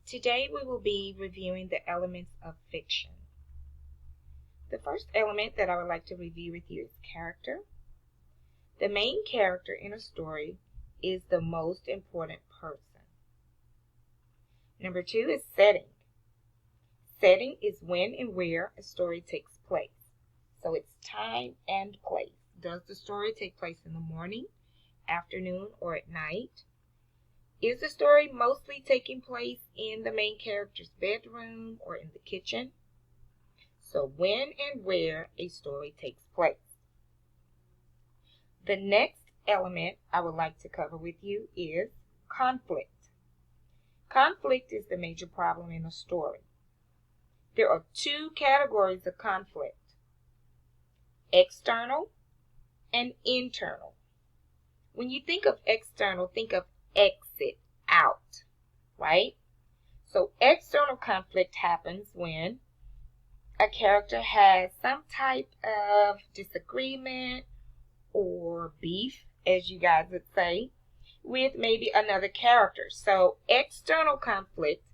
Today we will be reviewing the elements of fiction. The first element that I would like to review with you is character. The main character in a story is the most important person. Number 2 is setting. Setting is when and where a story takes place. So it's time and place. Does the story take place in the morning, afternoon, or at night? Is the story mostly taking place in the main character's bedroom or in the kitchen? So when and where a story takes place. The next element I would like to cover with you is conflict. Conflict is the major problem in a story. There are 2 categories of conflict: external and internal. When you think of external, think of exit, out, right? So external conflict happens when a character has some type of disagreement or beef, as you guys would say, with maybe another character. So external conflict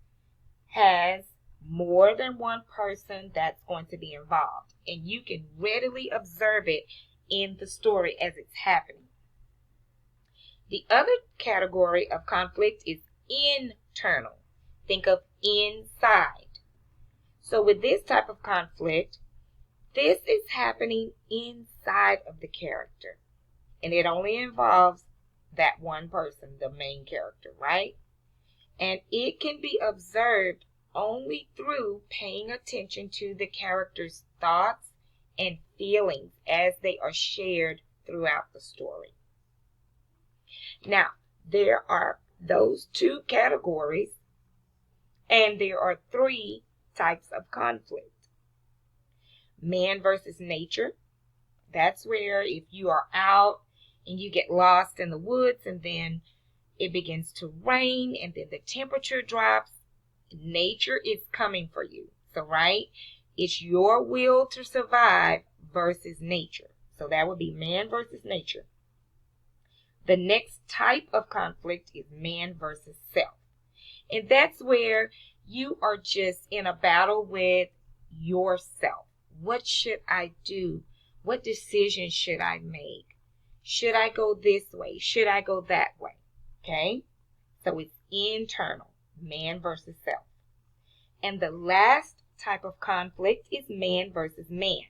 has more than one person that's going to be involved, and you can readily observe it in the story as it's happening. The other category of conflict is internal. Think of inside. So with this type of conflict, this is happening inside of the character, and it only involves that one person, the main character, right? And it can be observed only through paying attention to the character's thoughts and feelings as they are shared throughout the story. Now, there are those 2 categories, and there are 3 types of conflict. Man versus nature. That's where if you are out and you get lost in the woods and then it begins to rain and then the temperature drops, nature is coming for you. So, right? It's your will to survive versus nature. So that would be man versus nature. The next type of conflict is man versus self. And that's where you are just in a battle with yourself. What should I do? What decision should I make? Should I go this way? Should I go that way? Okay? So it's internal, man versus self. And the last type of conflict is man versus man.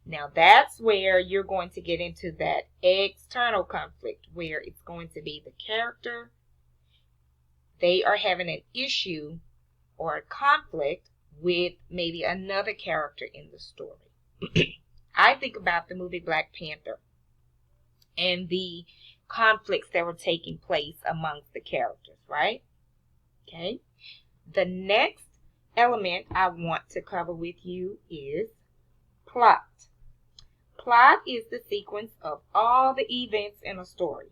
Now that's where you're going to get into that external conflict, where it's going to be the character. They are having an issue or a conflict with maybe another character in the story. I think about the movie Black Panther and the conflicts that were taking place amongst the characters, right? Okay. The next element I want to cover with you is plot. Plot is the sequence of all the events in a story.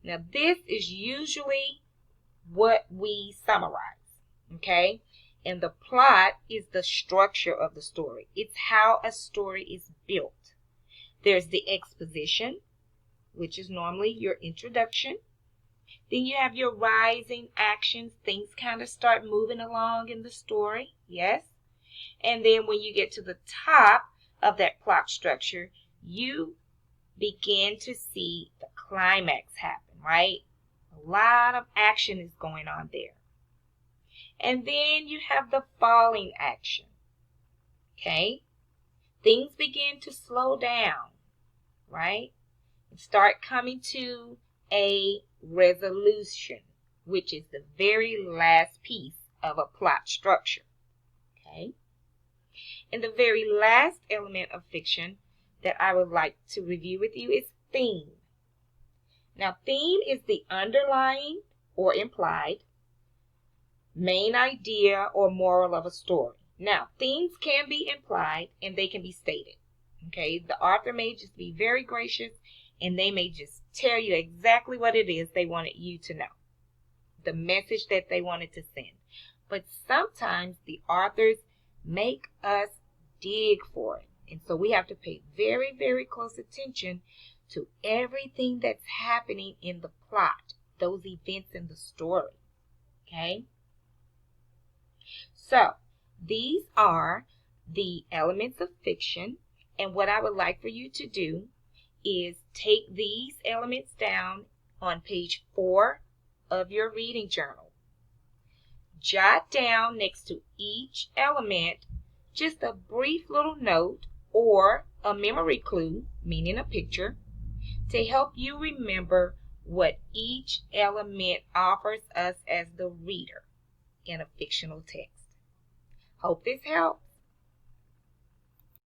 Now, this is usually what we summarize, okay? And the plot is the structure of the story. It's how a story is built. There's the exposition, which is normally your introduction. Then you have your rising actions. Things kind of start moving along in the story, yes? And then when you get to the top of that plot structure, you begin to see the climax happen, right? A lot of action is going on there. And then you have the falling action, okay? Things begin to slow down, right? And start coming to a resolution, which is the very last piece of a plot structure, okay? And the very last element of fiction that I would like to review with you is theme. Now, theme is the underlying or implied main idea or moral of a story. Now, themes can be implied and they can be stated. Okay, the author may just be very gracious and they may just tell you exactly what it is they wanted you to know, the message that they wanted to send. But sometimes the authors make us dig for it. And so we have to pay very, very close attention to everything that's happening in the plot, those events in the story. Okay? So these are the elements of fiction, and what I would like for you to do is take these elements down on page 4 of your reading journal. Jot down next to each element just a brief little note or a memory clue, meaning a picture, to help you remember what each element offers us as the reader in a fictional text. Hope this helps.